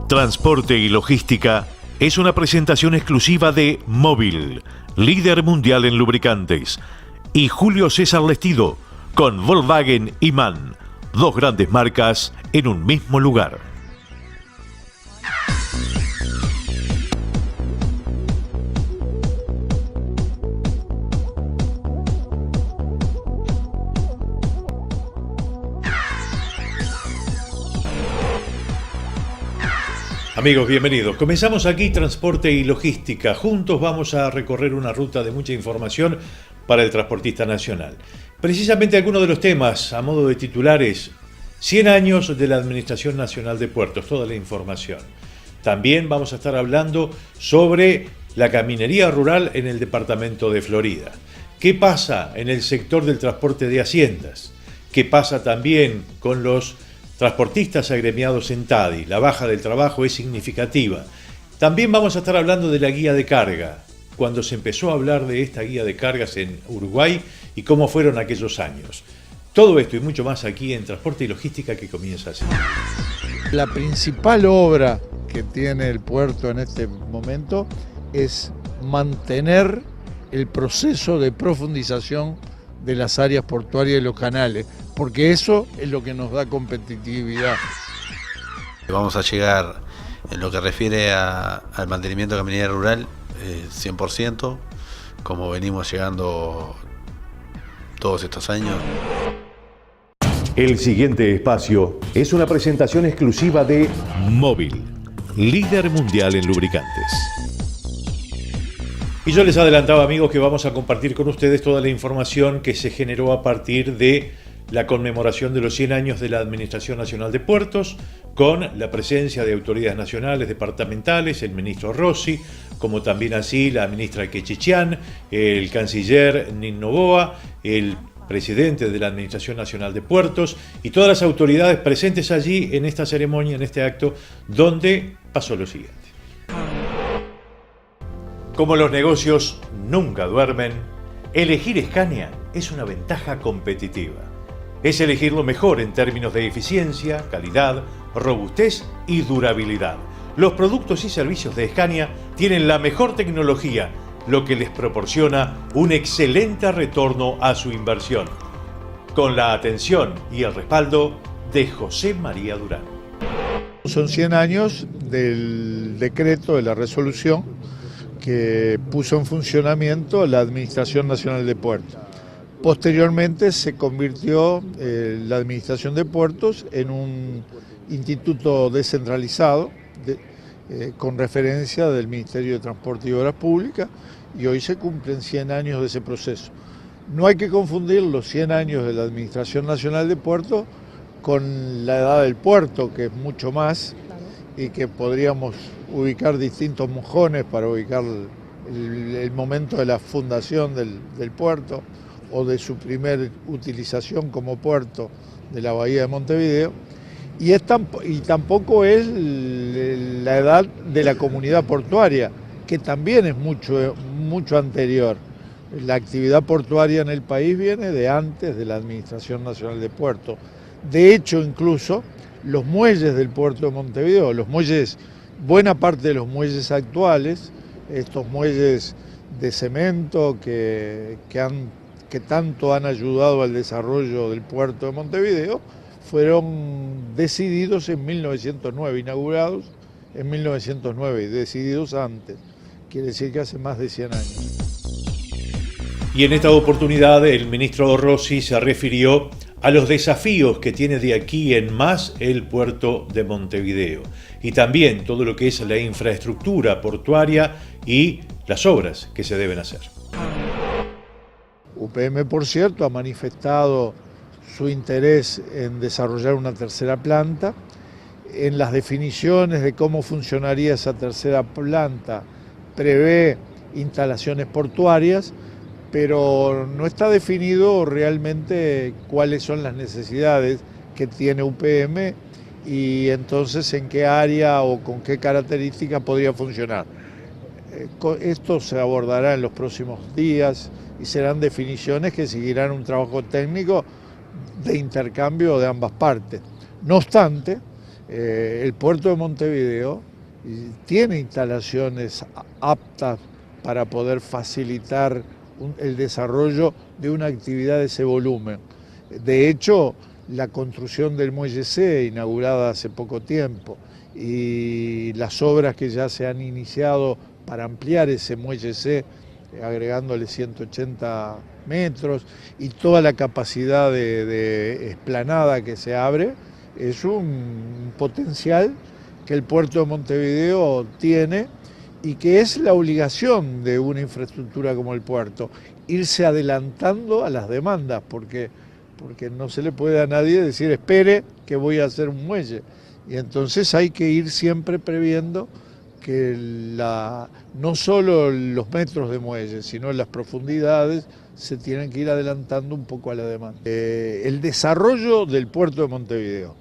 Transporte y Logística es una presentación exclusiva de Móvil, líder mundial en lubricantes, y Julio César Lestido, con Volkswagen y MAN, dos grandes marcas en un mismo lugar. Amigos, bienvenidos. Comenzamos aquí Transporte y Logística. Juntos vamos a recorrer una ruta de mucha información para el transportista nacional. Precisamente algunos de los temas, a modo de titulares: 100 años de la Administración Nacional de Puertos, toda la información. También vamos a estar hablando sobre la caminería rural en el departamento de Florida. ¿Qué pasa en el sector del transporte de haciendas? ¿Qué pasa también con los transportistas agremiados en TADI? La baja del trabajo es significativa. También vamos a estar hablando de la guía de carga, cuando se empezó a hablar de esta guía de cargas en Uruguay y cómo fueron aquellos años. Todo esto y mucho más aquí en Transporte y Logística, que comienza así. La principal obra que tiene el puerto en este momento es mantener el proceso de profundización de las áreas portuarias y los canales, porque eso es lo que nos da competitividad. Vamos a llegar, en lo que refiere al mantenimiento de caminería rural, 100%, como venimos llegando todos estos años. El siguiente espacio es una presentación exclusiva de Móvil, líder mundial en lubricantes. Y yo les adelantaba, amigos, que vamos a compartir con ustedes toda la información que se generó a partir de la conmemoración de los 100 años de la Administración Nacional de Puertos, con la presencia de autoridades nacionales, departamentales, el ministro Rossi, como también así la ministra Quechichian, el canciller Nin Novoa, el presidente de la Administración Nacional de Puertos y todas las autoridades presentes allí en esta ceremonia, en este acto, donde pasó lo siguiente. Como los negocios nunca duermen, elegir Scania es una ventaja competitiva. Es elegir lo mejor en términos de eficiencia, calidad, robustez y durabilidad. Los productos y servicios de Scania tienen la mejor tecnología, lo que les proporciona un excelente retorno a su inversión. Con la atención y el respaldo de José María Durán. Son 100 años del decreto, de la resolución que puso en funcionamiento la Administración Nacional de Puertos. Posteriormente se convirtió la Administración de Puertos en un instituto descentralizado con referencia del Ministerio de Transporte y Obras Públicas, y hoy se cumplen 100 años de ese proceso. No hay que confundir los 100 años de la Administración Nacional de Puertos con la edad del puerto, que es mucho más, y que podríamos ubicar distintos mojones para ubicar el momento de la fundación del puerto o de su primer utilización como puerto de la Bahía de Montevideo, y tampoco es la edad de la comunidad portuaria, que también es mucho anterior. La actividad portuaria en el país viene de antes de la Administración Nacional de Puertos. De hecho, incluso los muelles del puerto de Montevideo, buena parte de los muelles actuales, estos muelles de cemento que tanto han ayudado al desarrollo del puerto de Montevideo, fueron decididos en 1909, inaugurados en 1909 y decididos antes. Quiere decir que hace más de 100 años. Y en esta oportunidad el ministro Rossi se refirió a los desafíos que tiene de aquí en más el puerto de Montevideo y también todo lo que es la infraestructura portuaria y las obras que se deben hacer. UPM, por cierto, ha manifestado su interés en desarrollar una tercera planta. En las definiciones de cómo funcionaría esa tercera planta prevé instalaciones portuarias, pero no está definido realmente cuáles son las necesidades que tiene UPM y entonces en qué área o con qué características podría funcionar. Esto se abordará en los próximos días y serán definiciones que seguirán un trabajo técnico de intercambio de ambas partes. No obstante, El puerto de Montevideo tiene instalaciones aptas para poder facilitar el desarrollo de una actividad de ese volumen. De hecho, la construcción del muelle C, inaugurada hace poco tiempo, y las obras que ya se han iniciado para ampliar ese muelle C, agregándole 180 metros, y toda la capacidad de explanada que se abre, es un potencial que el puerto de Montevideo tiene y que es la obligación de una infraestructura como el puerto, irse adelantando a las demandas, porque no se le puede a nadie decir espere que voy a hacer un muelle. Y entonces hay que ir siempre previendo que no solo los metros de muelle, sino las profundidades se tienen que ir adelantando un poco a la demanda. El desarrollo del puerto de Montevideo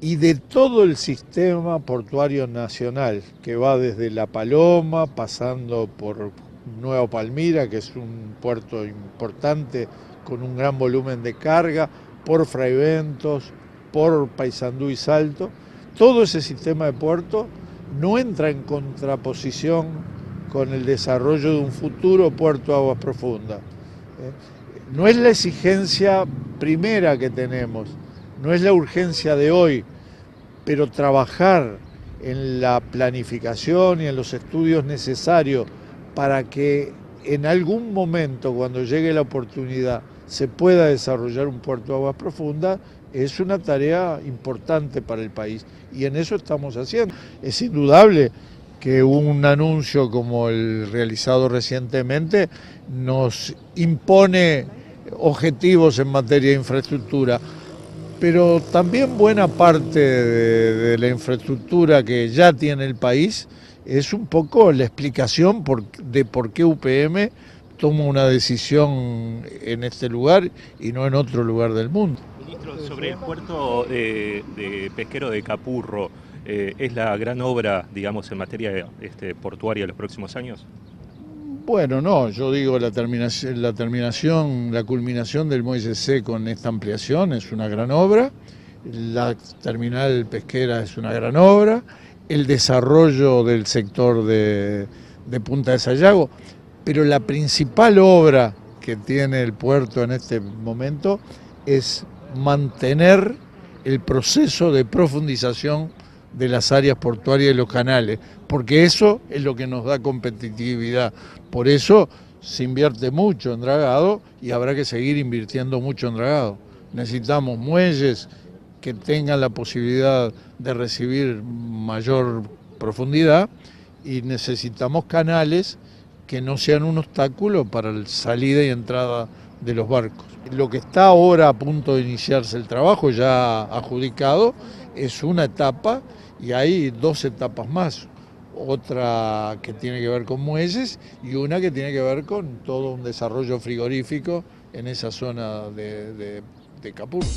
y de todo el sistema portuario nacional, que va desde La Paloma, pasando por Nueva Palmira, que es un puerto importante con un gran volumen de carga, por Fraiventos, por Paysandú y Salto, todo ese sistema de puerto no entra en contraposición con el desarrollo de un futuro puerto de aguas profundas. No es la exigencia primera que tenemos, no es la urgencia de hoy, pero trabajar en la planificación y en los estudios necesarios para que en algún momento, cuando llegue la oportunidad, se pueda desarrollar un puerto de aguas profundas, es una tarea importante para el país y en eso estamos haciendo. Es indudable que un anuncio como el realizado recientemente nos impone objetivos en materia de infraestructura, pero también buena parte de la infraestructura que ya tiene el país es un poco la explicación de por qué UPM toma una decisión en este lugar y no en otro lugar del mundo. Ministro, sobre el puerto de pesquero de Capurro, ¿es la gran obra, digamos, en materia portuaria de los próximos años? Bueno, no, yo digo la culminación del muelle C con esta ampliación es una gran obra, la terminal pesquera es una gran obra, el desarrollo del sector de Punta de Sayago, pero la principal obra que tiene el puerto en este momento es mantener el proceso de profundización de las áreas portuarias y los canales, porque eso es lo que nos da competitividad. Por eso se invierte mucho en dragado y habrá que seguir invirtiendo mucho en dragado. Necesitamos muelles que tengan la posibilidad de recibir mayor profundidad y necesitamos canales que no sean un obstáculo para la salida y entrada de los barcos. Lo que está ahora a punto de iniciarse el trabajo, ya adjudicado, es una etapa y hay dos etapas más. Otra que tiene que ver con muelles y una que tiene que ver con todo un desarrollo frigorífico en esa zona de Capurro.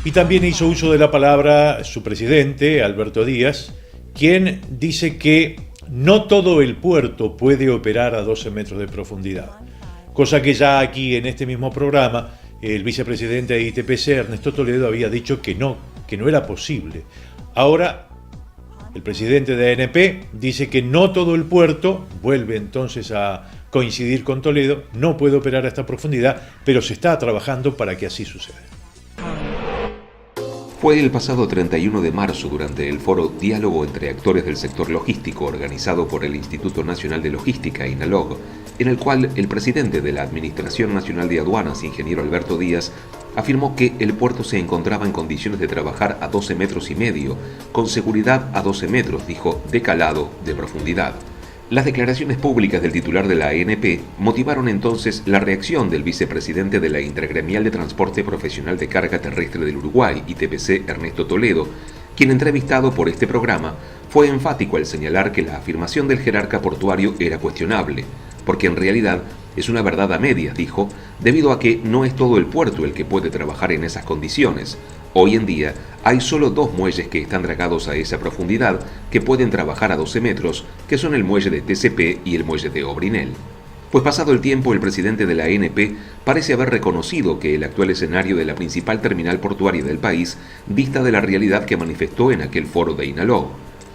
Y también hizo uso de la palabra su presidente, Alberto Díaz, quien dice que no todo el puerto puede operar a 12 metros de profundidad, cosa que ya aquí en este mismo programa el vicepresidente de ITPC, Ernesto Toledo, había dicho que no era posible. Ahora el presidente de ANP dice que no todo el puerto, vuelve entonces a coincidir con Toledo, no puede operar a esta profundidad, pero se está trabajando para que así suceda. Fue el pasado 31 de marzo durante el foro Diálogo entre actores del sector logístico organizado por el Instituto Nacional de Logística, INALOG, en el cual el presidente de la Administración Nacional de Aduanas, ingeniero Alberto Díaz, afirmó que el puerto se encontraba en condiciones de trabajar a 12 metros y medio, con seguridad a 12 metros, dijo, de calado, de profundidad. Las declaraciones públicas del titular de la ANP motivaron entonces la reacción del vicepresidente de la Intergremial de Transporte Profesional de Carga Terrestre del Uruguay, ITPC, Ernesto Toledo, quien, entrevistado por este programa, fue enfático al señalar que la afirmación del jerarca portuario era cuestionable, porque en realidad es una verdad a medias, dijo, debido a que no es todo el puerto el que puede trabajar en esas condiciones. Hoy en día hay solo 2 muelles que están dragados a esa profundidad que pueden trabajar a 12 metros, que son el muelle de TCP y el muelle de Obrinel. pues pasado el tiempo el presidente de la ANP parece haber reconocido que el actual escenario de la principal terminal portuaria del país dista de la realidad que manifestó en aquel foro de INALOG.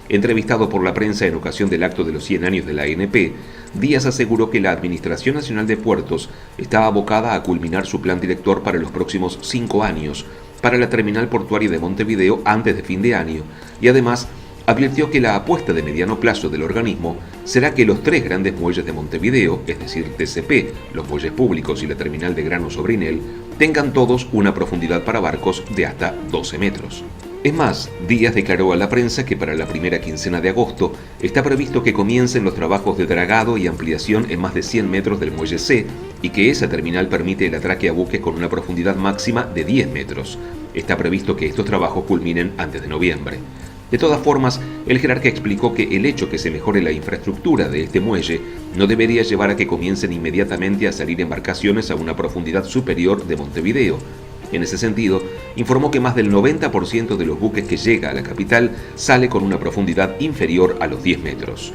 Entrevistado por la prensa en ocasión del acto de los 100 años de la ANP, Díaz aseguró que la Administración Nacional de Puertos está abocada a culminar su plan director para los próximos 5 años para la terminal portuaria de Montevideo antes de fin de año, y además advirtió que la apuesta de mediano plazo del organismo será que los 3 grandes muelles de Montevideo, es decir, TCP, los muelles públicos y la terminal de grano Sobrinel, tengan todos una profundidad para barcos de hasta 12 metros. Es más, Díaz declaró a la prensa que para la primera quincena de agosto está previsto que comiencen los trabajos de dragado y ampliación en más de 100 metros del muelle C y que esa terminal permite el atraque a buques con una profundidad máxima de 10 metros. Está previsto que estos trabajos culminen antes de noviembre. De todas formas, el jerarca explicó que el hecho que se mejore la infraestructura de este muelle no debería llevar a que comiencen inmediatamente a salir embarcaciones a una profundidad superior de Montevideo. En ese sentido, informó que más del 90% de los buques que llega a la capital sale con una profundidad inferior a los 10 metros.